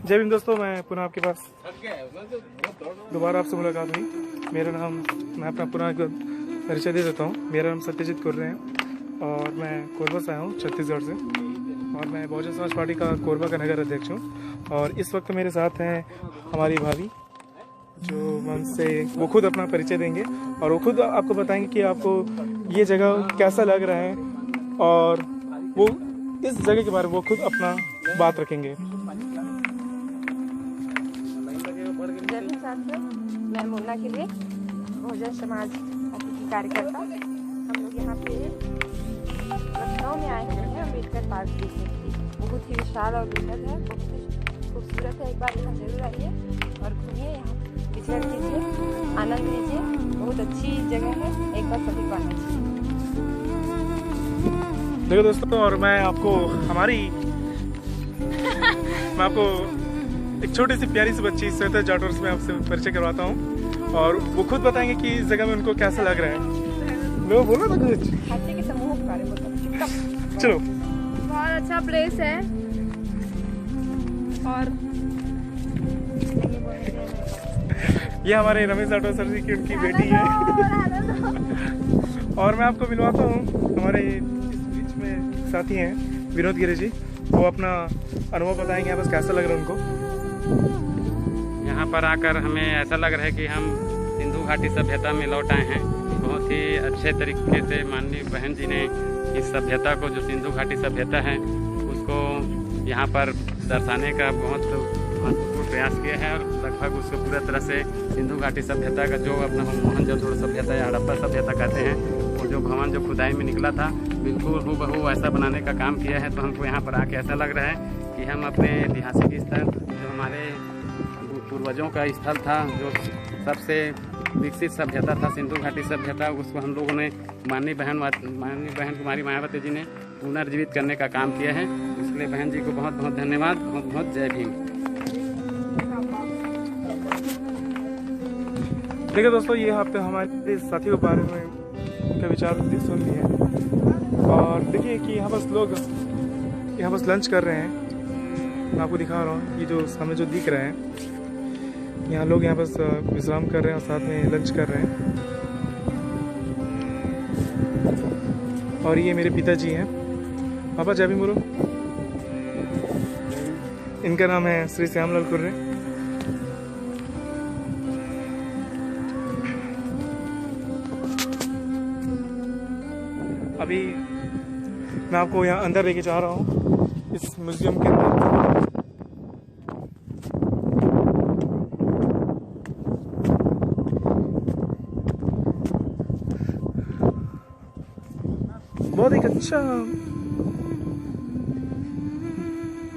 जय भीम दोस्तों, मैं पुनः आपके पास दोबारा आपसे मुलाकात हुई। मैं अपना पुनः एक परिचय दे देता हूँ। मेरा नाम सत्यजीत कुर्रे है और मैं कोरबा से आया हूँ, छत्तीसगढ़ से। और मैं बहुजन समाज पार्टी का कोरबा का नगर अध्यक्ष हूँ। और इस वक्त मेरे साथ हैं हमारी भाभी, जो हमसे वो खुद अपना परिचय देंगे और वो खुद आपको बताएंगे कि आपको ये जगह कैसा लग रहा है और वो इस जगह के बारे में वो खुद अपना बात रखेंगे। मैं मुन्ना के लिए बहुजन समाज पार्टी की कार्यकर्ता। हम लोग यहाँ पे लखनऊ में आए हैं अम्बेडकर पार्क देखने के लिए। बहुत ही विशाल और बृहद है, बहुत ही खूबसूरत है। एक बार यहाँ जरूर आइए और घूमिए, यहाँ विचरण कीजिए, आनंद लीजिए। बहुत अच्छी जगह है, एक बार सभी को आना चाहिए। देखो दोस्तों, और मैं आपको एक छोटी सी प्यारी सी बच्ची श्वेता जाटौर से मैं आपसे परिचय करवाता हूँ और वो खुद बताएंगे कि इस जगह में उनको कैसा लग रहा है। मैं बोला था कुछ हाथी के समूह के बारे में बताओ। चलो। बहुत अच्छा प्लेस है और ये हमारे रमेश जाटौर सर जी की उनकी बेटी है। और मैं आपको मिलवाता हूँ, हमारे इस बीच में साथी हैं विनोद गिरी जी। वो अपना अनुभव बताएंगे यहाँ पर कैसा लग रहा है उनको। यहाँ पर आकर हमें ऐसा लग रहा है कि हम सिंधु घाटी सभ्यता में लौट आए हैं। बहुत ही अच्छे तरीके से माननीय बहन जी ने इस सभ्यता को, जो सिंधु घाटी सभ्यता है, उसको यहाँ पर दर्शाने का बहुत महत्वपूर्ण प्रयास किया है और लगभग उसको पूरा तरह से सिंधु घाटी सभ्यता का जो अपना मोहनजोदड़ो सभ्यता या हड़प्पा सभ्यता कहते हैं, वो जो भवन जो खुदाई में निकला था, बिल्कुल हूबहू वैसा बनाने का काम किया है। तो हमको यहाँ पर आके ऐसा लग रहा है कि हम अपने ऐतिहासिक स्थल, जो हमारे पूर्वजों का स्थल था, जो सबसे विकसित सभ्यता था सिंधु घाटी सभ्यता, उसको हम लोगों ने माननीय बहन कुमारी मायावती जी ने पुनर्जीवित करने का काम किया है। इसलिए बहन जी को बहुत बहुत धन्यवाद, बहुत बहुत जय भीम। देखिए दोस्तों, ये आप हमारे साथियों के बारे में उनका विचार सुन लिए और देखिए कि यहाँ बस लंच कर रहे हैं। मैं आपको दिखा रहा हूँ, ये जो सामने जो दिख रहा है, यहाँ लोग यहाँ बस विश्राम कर रहे हैं और साथ में लंच कर रहे हैं। और ये मेरे पिताजी हैं, पापा जय भीम बोलो। इनका नाम है श्री श्यामलाल कुर्रे। अभी मैं आपको यहाँ अंदर लेके जा रहा हूँ, इस म्यूजियम के अंदर। बहुत एक अच्छा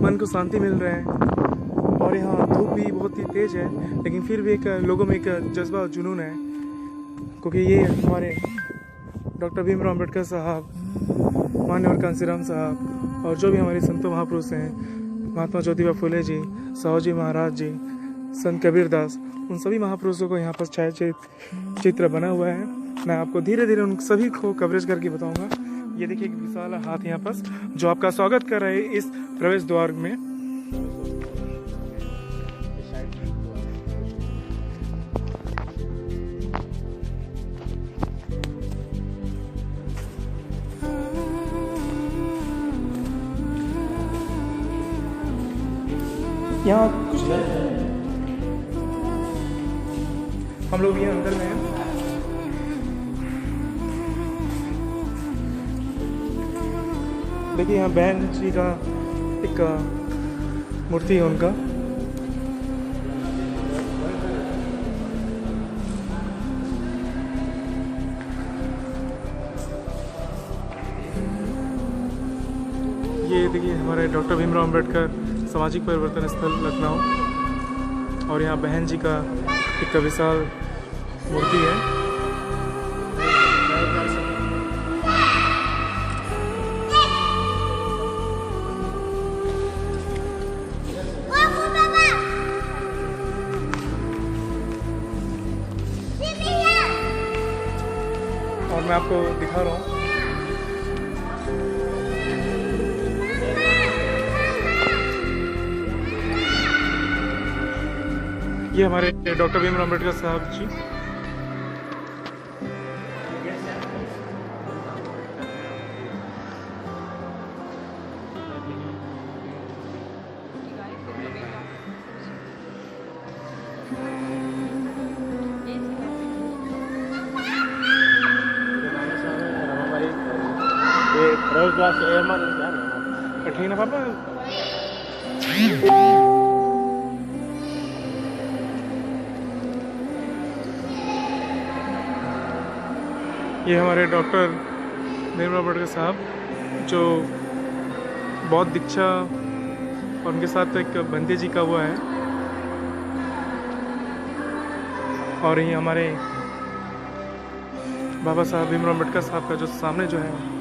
मन को शांति मिल रहा है और यहाँ धूप भी बहुत ही तेज है, लेकिन फिर भी एक लोगों में एक जज्बा और जुनून है, क्योंकि ये हमारे डॉक्टर भीमराव अम्बेडकर साहब, माननीय कांसीराम साहब और जो भी हमारे संतों महापुरुष हैं, महात्मा ज्योतिबा फुले जी, साहू जी महाराज जी, संत कबीरदास, उन सभी महापुरुषों को यहाँ पर छायाचित्र चित्र बना हुआ है। मैं आपको धीरे धीरे उन सभी को कवरेज करके बताऊंगा। ये देखिए एक विशाल हाथ यहाँ पर जो आपका स्वागत कर रहे हैं इस प्रवेश द्वार में। यहाँ कुछ हम लोग ये अंदर में हैं। देखिए यहाँ बहन जी का एक मूर्ति है उनका। ये देखिए हमारे डॉक्टर भीमराव अम्बेडकर सामाजिक परिवर्तन स्थल लखनऊ, और यहाँ बहन जी का एक विशाल मूर्ति है। और मैं आपको दिखा रहा हूँ ये हमारे डॉक्टर भीमराव अम्बेडकर साहब जी। कठिन है पापा। ये हमारे डॉक्टर भीमराव अम्बेडकर साहब जो बौद्ध दीक्षा और उनके साथ एक बंदे जी का हुआ है। और ये हमारे बाबा साहब भीमराव अम्बेडकर साहब का जो सामने जो है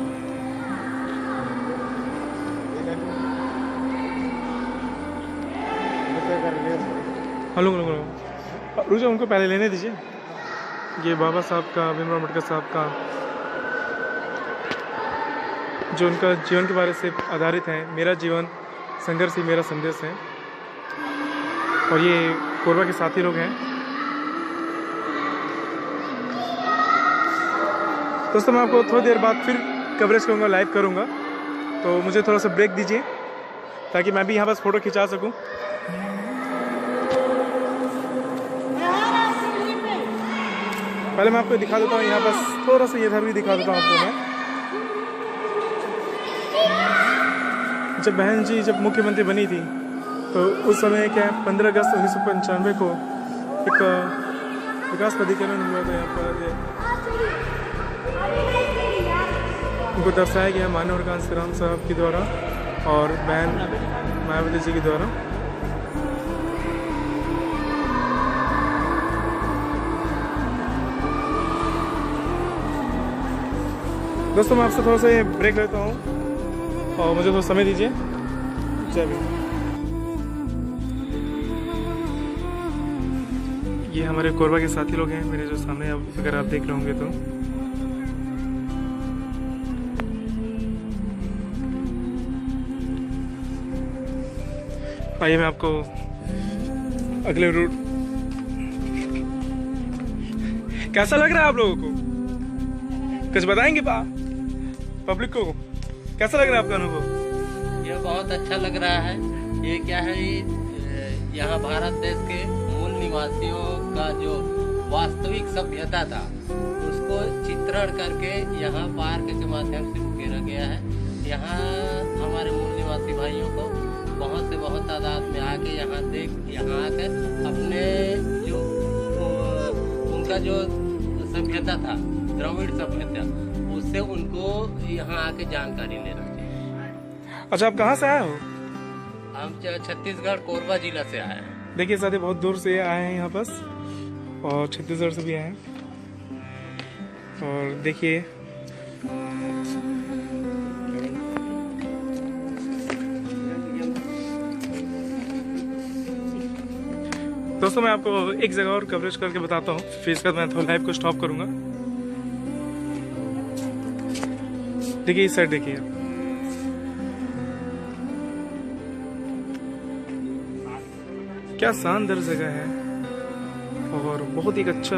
हेलो रुक जाओ, उनको पहले लेने दीजिए। ये बाबा साहब का भीमराव अम्बेडकर साहब का जो उनका जीवन के बारे से आधारित है, मेरा जीवन संघर्ष ही मेरा संदेश है। और ये कोरबा के साथी लोग हैं। दोस्तों मैं आपको थोड़ी देर बाद फिर कवरेज करूँगा, लाइव करूँगा, तो मुझे थोड़ा सा ब्रेक दीजिए ताकि मैं भी यहाँ बस फ़ोटो खिंचा सकूँ। पहले मैं आपको दिखा देता हूँ यहाँ बस थोड़ा सा इधर भी दिखा देता हूँ आपको मैं। जब बहन जी जब मुख्यमंत्री बनी थी तो उस समय क्या है 15 अगस्त 1995 को एक विकास प्राधिकरण हुआ था यहाँ पर। उनको दर्शाया गया माननीय कांशीराम साहब के द्वारा और बहन मायावती जी के द्वारा। दोस्तों मैं आपसे थोड़ा सा ये ब्रेक लेता हूँ और मुझे थोड़ा समय दीजिए। जय भीम। ये हमारे कोरबा के साथी लोग हैं मेरे जो सामने, अगर आप देख रहे होंगे तो। आइए मैं आपको अगले रूट कैसा लग रहा है आप लोगों को, कुछ बताएंगे पब्लिक को कैसा लग रहा है आपका अनुभव? ये बहुत अच्छा लग रहा है। ये क्या है, यहाँ भारत देश के मूल निवासियों का जो वास्तविक सभ्यता था उसको चित्रण करके यहाँ पार्क के माध्यम से उकेरा गया है। यहाँ हमारे मूल निवासी भाइयों को बहुत तादाद में आके यहाँ आकर अपने जो उनका जो सभ्यता था, द्रविड़ सभ्यता, उससे उनको यहाँ आके जानकारी लेना चाहिए। अच्छा आप कहाँ से आए हो? हम छत्तीसगढ़ कोरबा जिला से आए हैं। देखिए साथी बहुत दूर से आए हैं यहाँ पास और छत्तीसगढ़ से भी आए हैं। और देखिए दोस्तों मैं आपको एक जगह और कवरेज करके बताता हूँ, फिर इसके बाद मैं थोड़ा लाइव को स्टॉप करूँगा। देखिए इस साइड देखिए, क्या शानदार जगह है और बहुत ही अच्छा